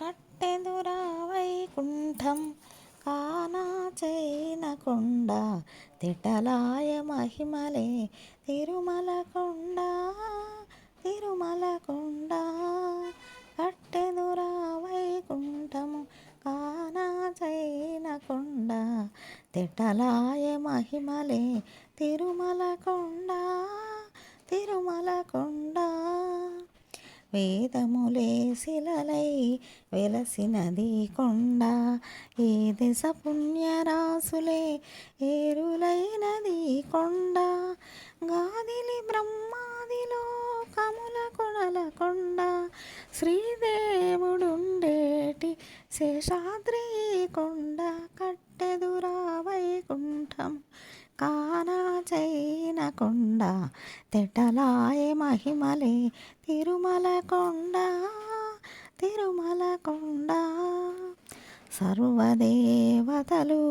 కట్టెదురా వైకుంఠం కానా చైనకొండ తిటలాయ మహిమలే తిరుమల కొండ తిరుమల కొండ. కట్టెదురా వైకుంఠము కానా చైనకొండ తిటలాయ మహిమలే తిరుమల కొండ తిరుమల కొండ. వేదములే శిలలై వెలసినది కొండ ఏ దిశ పుణ్యరాసులే ఏరులైనది కొండ. గాదిలి బ్రహ్మాదిలో కముల కొనల కొండ శ్రీదేవుడుండేటి శేషాద్రి కొండ. కట్టెదురా వైకుంఠం కానా చైనకొండ తిటలాయ మహిమలే తిరుమల కొండ తిరుమల కొండ. సర్వదేవతలు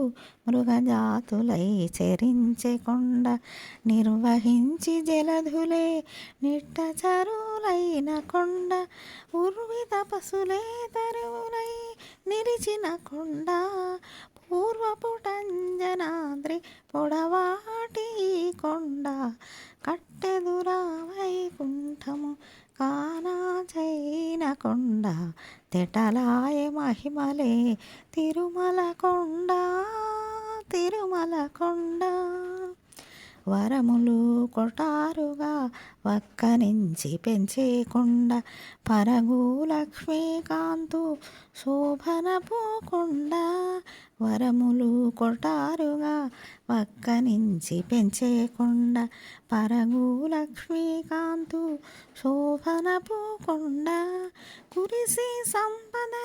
మృగజాతులై చెరించె కొండ నిర్వహించి జలధులే నిట్టచరులైన కొండ. ఉర్వి తపసులే తరువులై నిలిచిన కొండ పూర్వపుటంజనాద్రి పొడవాటి కొండ. కట్టెదురా వైకుంఠము కానా చైనకొండ తిటలాయ మహిమలే తిరుమల కొండ తిరుమల కొండ. వరములు కొటారుగా వక్కనించి పెంచే కొండ పరగు లక్ష్మీకాంతు శోభనపు కొండ. వరములు కొటారుగా వక్కనించి పెంచే కొండ పరగు లక్ష్మీకాంతు శోభనపు కొండ. కురిసి సంపదనే